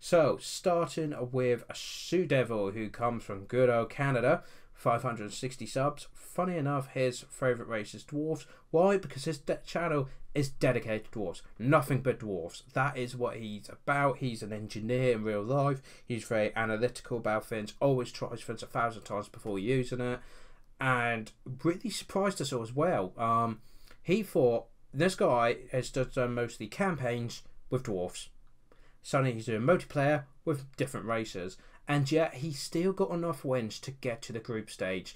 So, starting with a TzuDevil, who comes from good old Canada, 560 subs. Funny enough, his favourite race is dwarves. Why? Because his channel is dedicated to dwarves. Nothing but dwarves. That is what he's about. He's an engineer in real life. He's very analytical about things. Always tries things 1,000 times before using it. And really surprised us all as well. He thought, this guy has done mostly campaigns with dwarves. Suddenly he's doing multiplayer with different races. And yet he still got enough wins to get to the group stage.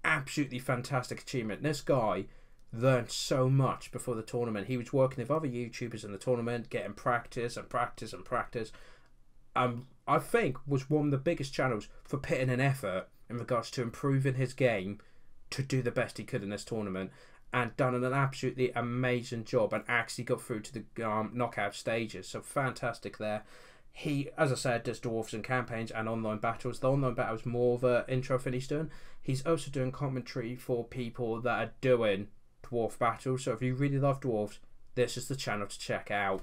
Absolutely fantastic achievement. This guy learned so much before the tournament. He was working with other YouTubers in the tournament, getting practice and practice and practice. I think was one of the biggest channels for putting an effort in regards to improving his game to do the best he could in this tournament, and done an absolutely amazing job and actually got through to the knockout stages. So fantastic there. He, as I said, does dwarves and campaigns and online battles. The online battles more of an intro thing he's doing. He's also doing commentary for people that are doing dwarf battles. So if you really love dwarves, this is the channel to check out.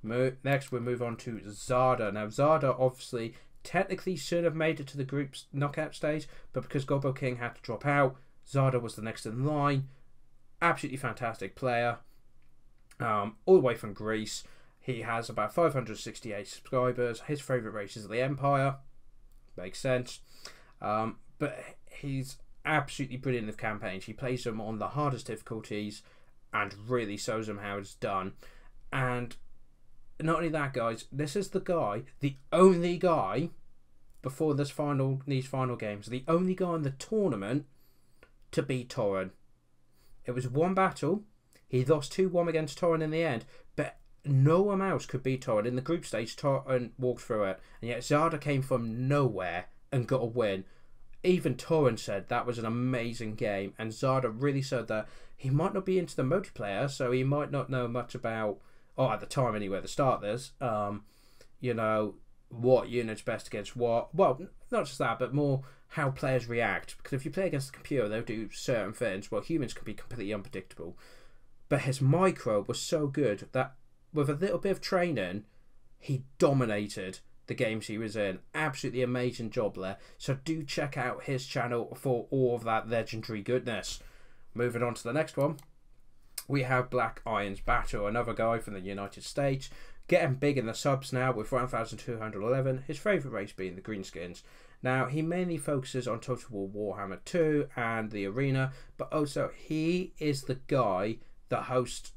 Next, we'll move on to Zardar. Now, Zardar obviously technically should have made it to the group's knockout stage, but because Gobbo King had to drop out, Zardar was the next in line. Absolutely fantastic player. All the way from Greece. He has about 568 subscribers. His favourite race is the Empire. Makes sense. But he's absolutely brilliant with campaigns. He plays them on the hardest difficulties and really shows them how it's done. And not only that, guys, this is the guy, the only guy, before these final games, the only guy in the tournament to beat Turin. It was one battle. He lost 2-1 against Turin in the end, but no one else could beat Turin. In the group stage, Turin walked through it, and yet Zardar came from nowhere and got a win. Even Turin said that was an amazing game, and Zardar really said that he might not be into the multiplayer, so he might not know much about, or at the time anyway, the start this, you know, what unit's best against what. Well, not just that, but more how players react. Because if you play against the computer, they'll do certain things. Well, humans can be completely unpredictable. But his micro was so good that with a little bit of training, he dominated the games he was in. Absolutely amazing job there. So do check out his channel for all of that legendary goodness. Moving on to the next one, we have BlackIron Battles, another guy from the United States, getting big in the subs now with 1,211. His favourite race being the Greenskins. Now, he mainly focuses on Total War Warhammer 2 and the Arena, but also he is the guy that hosts,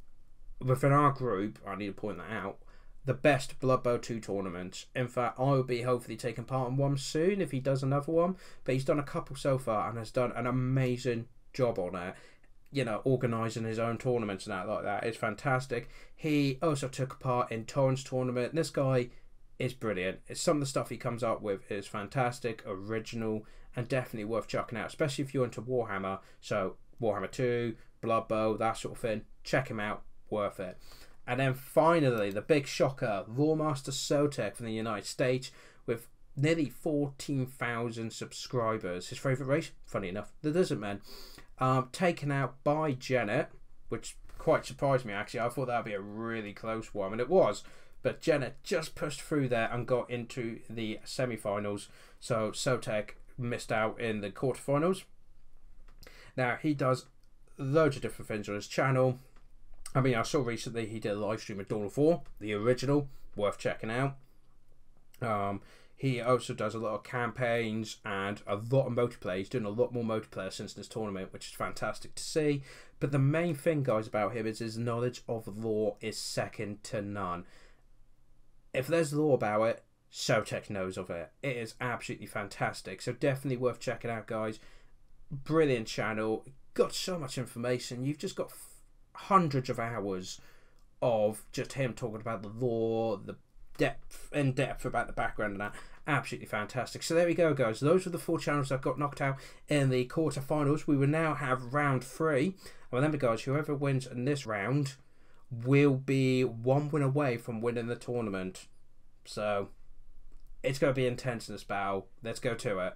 within our group, I need to point that out, the best Blood Bowl 2 tournaments. In fact, I will be hopefully taking part in one soon if he does another one, but he's done a couple so far and has done an amazing job on it. You know, organising his own tournaments and that like that. It's fantastic. He also took part in Turin's tournament. This guy is brilliant. Some of the stuff he comes up with is fantastic, original, and definitely worth checking out, especially if you're into Warhammer. So Warhammer 2, Blood Bowl, that sort of thing. Check him out. Worth it. And then finally, the big shocker, Loremaster of Sotek from the United States with nearly 14,000 subscribers. His favourite race, funny enough, the Desert Men. Taken out by Janet, which quite surprised me actually. I thought that would be a really close one, and it was. But Janet just pushed through there and got into the semi-finals. So Sotek missed out in the quarterfinals. Now, he does loads of different things on his channel. I mean, I saw recently he did a live stream of Dawn of War, the original, worth checking out. He also does a lot of campaigns and a lot of multiplayer. He's doing a lot more multiplayer since this tournament, which is fantastic to see. But the main thing, guys, about him is his knowledge of lore is second to none. If there's lore about it, Sotek knows of it. It is absolutely fantastic. So definitely worth checking out, guys. Brilliant channel. Got so much information. You've just got hundreds of hours of just him talking about the lore, the depth about the background and that. Absolutely fantastic. So there we go, guys. Those were the 4 channels that got knocked out in the quarterfinals. We will now have round 3. And remember, guys, whoever wins in this round will be 1 win away from winning the tournament. So it's going to be intense in this battle. Let's go to it.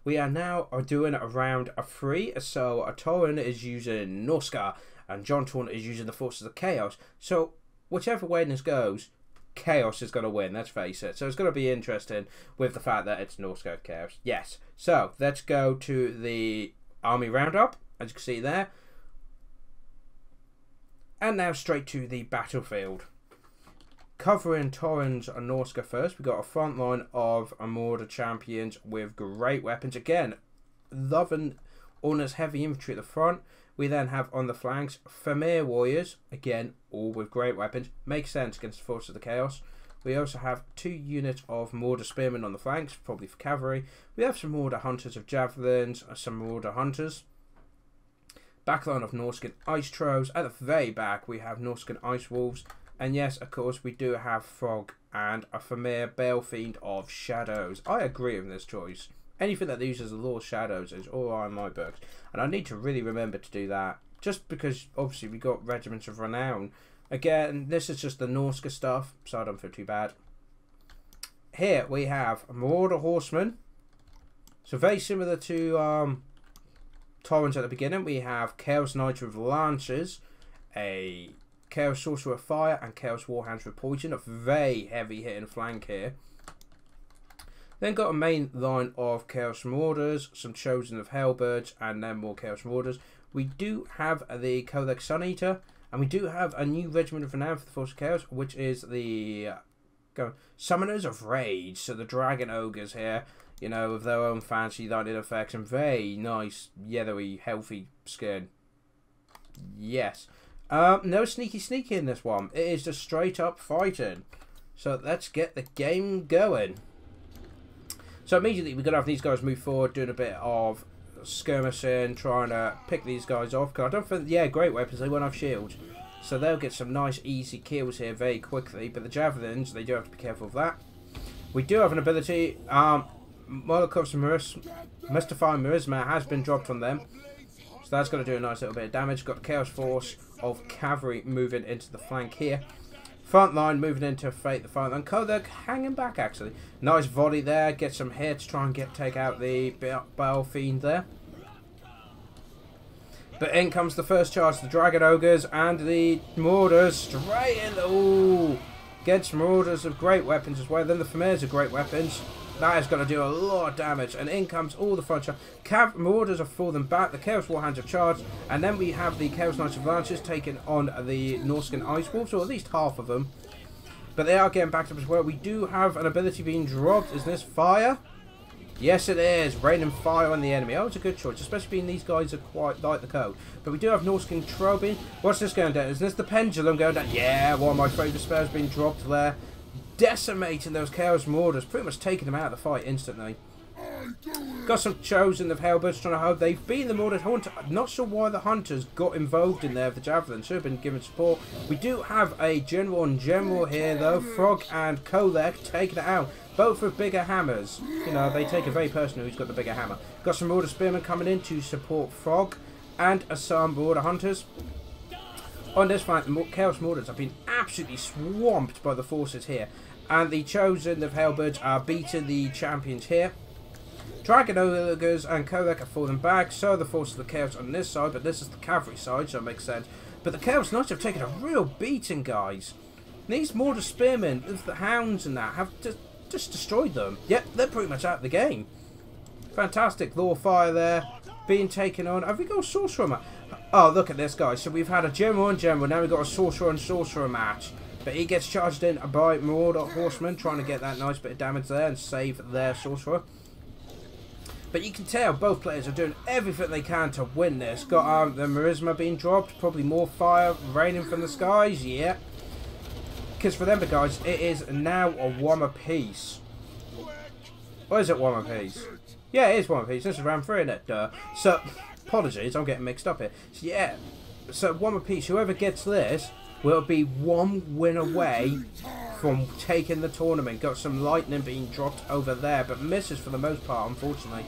We are now doing a round of 3. So Turin is using Norska and John Torn is using the Forces of Chaos. So whichever way this goes, Chaos is going to win, let's face it. So it's going to be interesting with the fact that it's Norska Chaos. Yes. So let's go to the army roundup, as you can see there. And now straight to the battlefield. Covering Turin's and Norska first, we've got a front line of Armored champions with great weapons. Again, loving Orna's heavy infantry at the front. We then have on the flanks Famir warriors, again, all with great weapons. Makes sense against the forces of the Chaos. We also have 2 units of Mortar spearmen on the flanks, probably for cavalry. We have some Mortar hunters of javelins, some Mortar hunters. Backline of Norscan ice trolls. At the very back, we have Norscan ice wolves. And yes, of course, we do have Frog and a Famir Balefiend of Shadows. I agree with this choice. Anything that uses the Law of Shadows is all right in my books. And I need to really remember to do that. Just because, obviously, we got Regiments of Renown. Again, this is just the Norska stuff, so I don't feel too bad. Here we have Marauder Horsemen. So very similar to Torrens at the beginning. We have Chaos Knights with Lances, a Chaos Sorcerer with Fire, and Chaos Warhounds with Poison. A very heavy hitting flank here. Then got a main line of Chaos Marauders, some Chosen of Hellbirds, and then more Chaos Marauders. We do have the Codex Sun Eater, and we do have a new Regiment of Renown for the Force of Chaos, which is the Summoners of Rage. So the Dragon Ogres here, you know, with their own fancy lightning effects and very nice, yellowy, healthy skin. Yes. No sneaky in this one. It is just straight up fighting. So let's get the game going. So immediately we're going to have these guys move forward, doing a bit of skirmishing, trying to pick these guys off. Because I don't think, yeah, great weapons, they won't have shields. So they'll get some nice easy kills here very quickly. But the javelins, they do have to be careful of that. We do have an ability, Molokov's Mystifying Charisma has been dropped on them. So that's going to do a nice little bit of damage. Got the Chaos Force of Cavalry moving into the flank here. Front line moving into Fate the front line. Kodek hanging back actually. Nice volley there. Get some hits. Try and take out the Balefiend there. But in comes the first charge. The Dragon Ogres and the Marauders straight in. Ooh. Against Marauders of great weapons as well. Then the Famirs of great weapons. That is going to do a lot of damage. And in comes all the front charge. Marauders have fallen back. The Chaos Warhounds have charged. And then we have the Chaos Knights of Lancers taking on the Norscan Ice Wolves. Or at least half of them. But they are getting backed up as well. We do have an ability being dropped. Is this fire? Yes, it is. Raining fire on the enemy. Oh, it's a good choice. Especially being these guys are quite like the code. But we do have Norscan Trobin. What's this going down? Is this the Pendulum going down? Yeah, one of my favourite spells being dropped there. Decimating those Chaos Marauders, pretty much taking them out of the fight instantly. Got some Chosen of Hellbirds trying to hold. They've beaten the Marauders Hunter. I'm not sure why the Hunters got involved in there with the Javelin. Should have been given support. We do have a General on General here though. Frog and Kolek taking it out. Both with bigger hammers. You know, they take it very personal who's got the bigger hammer. Got some Marauder Spearmen coming in to support Frog. And some Marauder Hunters. On this fight, the Chaos Marauders have been absolutely swamped by the forces here. And the Chosen of Hellbirds are beating the champions here. Dragon Ogres and Kolek are falling back. So are the forces of the Chaos on this side. But this is the cavalry side, so it makes sense. But the Chaos Knights have taken a real beating, guys. These Marauder Spearmen, with the Hounds and that, have just destroyed them. Yep, they're pretty much out of the game. Fantastic. Law Fire there. Being taken on. Have we got a Sorcerer? Oh, look at this, guys. So we've had a General and General. Now we've got a Sorcerer and Sorcerer match. But he gets charged in by Marauder Horsemen, trying to get that nice bit of damage there and save their Sorcerer. But you can tell both players are doing everything they can to win this. Got the Charisma being dropped, probably more fire raining from the skies, yeah. Because for them, guys, it is now a one apiece. Or is it one apiece? Yeah, it is one apiece. This is round 3, isn't it? Duh. So, apologies, I'm getting mixed up here. So, yeah, so one apiece. Whoever gets this will be one win away from taking the tournament. Got some lightning being dropped over there, but misses for the most part, unfortunately.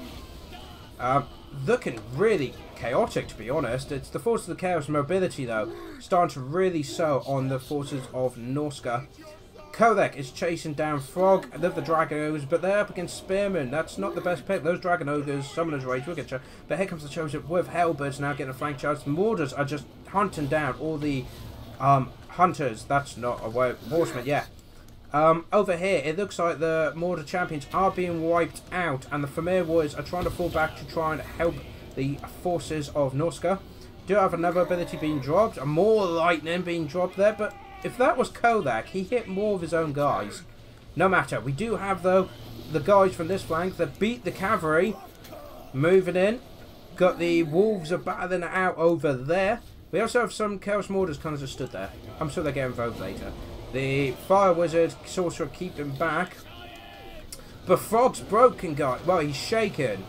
Looking really chaotic, to be honest. It's the forces of the Chaos mobility, though, starting to really sow on the forces of Norska. Kolek is chasing down Frog. I love the Dragon Ogres, but they're up against Spearmen. That's not the best pick. Those Dragon Ogres, Summoner's Rage will get you. But here comes the Chosen with Hellbirds now getting a flank charge. The Marauders are just hunting down all the Hunters. That's not a word. Horsemen, yeah. Over here, it looks like the Mordor champions are being wiped out, and the Fimir warriors are trying to fall back to try and help the forces of Norsca. Do have another ability being dropped, and more lightning being dropped there, but if that was Kodak, he hit more of his own guys. No matter, we do have, though, the guys from this flank that beat the cavalry, moving in. Got the wolves are battling it out over there. We also have some Chaos Mordors kind of just stood there. I'm sure they're getting invoked later. The Fire Wizard, Sorcerer keep them back. But Frog's broken, guy. Well, he's shaken.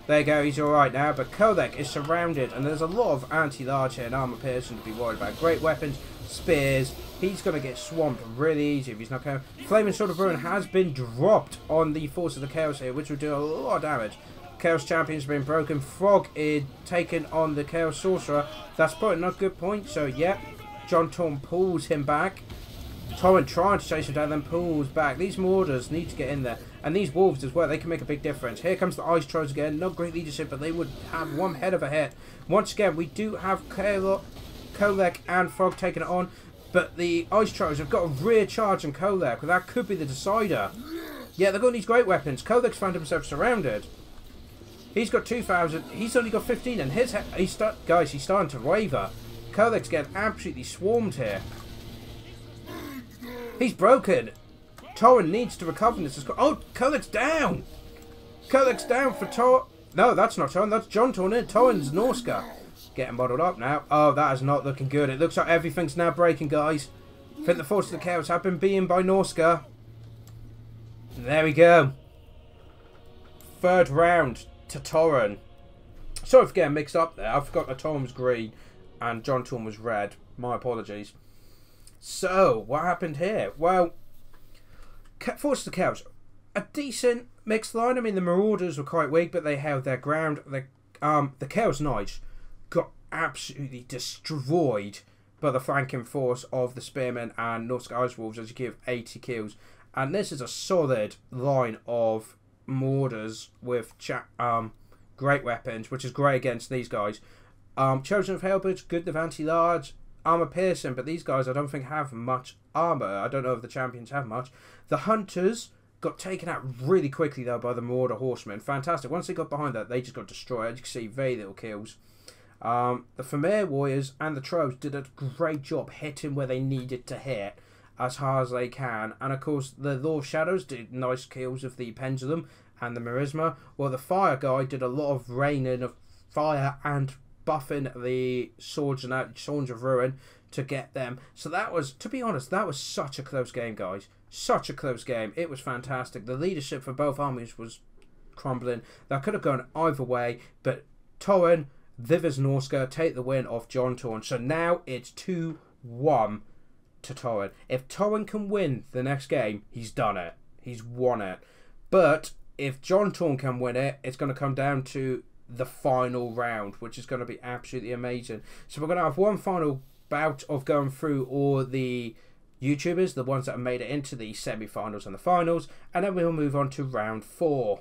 There you go, he's alright now. But Kodak is surrounded, and there's a lot of anti-large here and armor piercing to be worried about. Great weapons, spears. He's going to get swamped really easy if he's not careful. Flaming Sword of Ruin has been dropped on the Force of the Chaos here, which will do a lot of damage. Chaos Champion's been broken. Frog is taken on the Chaos Sorcerer. That's probably not a good point. So, yep. John Torn pulls him back. Torrent trying to chase him down, then pulls back. These Mordors need to get in there. And these Wolves as well, they can make a big difference. Here comes the Ice Trolls again. Not great leadership, but they would have one head of a hit. Once again, we do have Kolek and Frog taking it on. But the Ice Trolls have got a rear charge on Kolek. That could be the decider. Yeah, they've got these great weapons. Kolek's found himself surrounded. He's got 2,000. He's only got 15, and his head, guys, he's starting to waver. Kolek's getting absolutely swarmed here. He's broken. Torren needs to recover this. Oh, Kolek's down. Kolek's down for Torren. No, that's not Torren. That's John Torren. Torren's Norsca. Getting modelled up now. Oh, that is not looking good. It looks like everything's now breaking, guys. I think the Forces of the Chaos have been beaten by Norsca. There we go. Third round to Torren. Sorry for getting mixed up there. I forgot that Torren was green and John Torren was red. My apologies. So, what happened here? Well, Forces of the Chaos, a decent mixed line. I mean, the Marauders were quite weak, but they held their ground. The Chaos Knights got absolutely destroyed by the flanking force of the Spearmen and Norsca Ice Wolves as you give 80 kills. And this is a solid line of Mordors with great weapons, which is great against these guys. Chosen of Halberds, good with anti-large, armor piercing, but these guys I don't think have much armor. I don't know if the champions have much. The Hunters got taken out really quickly though by the Marauder Horsemen. Fantastic. Once they got behind that, they just got destroyed. As you can see, very little kills. The Fimir Warriors and the Trolls did a great job hitting where they needed to hit as hard as they can. And of course, the Lord of Shadows did nice kills with the Pendulum and the Merisma. Well, the Fire guy did a lot of raining of fire and buffing the Swords of Ruin to get them. So that was, to be honest, that was such a close game, guys. Such a close game. It was fantastic. The leadership for both armies was crumbling. That could have gone either way, but Torren, Vivers Norsca take the win off John Torren. So now it's 2-1 to Torren. If Torren can win the next game, he's done it. He's won it. But if John Torren can win it, it's going to come down to the final round, which is going to be absolutely amazing. So we're going to have one final bout of going through all the YouTubers, the ones that have made it into the semi-finals and the finals, and then we'll move on to round 4.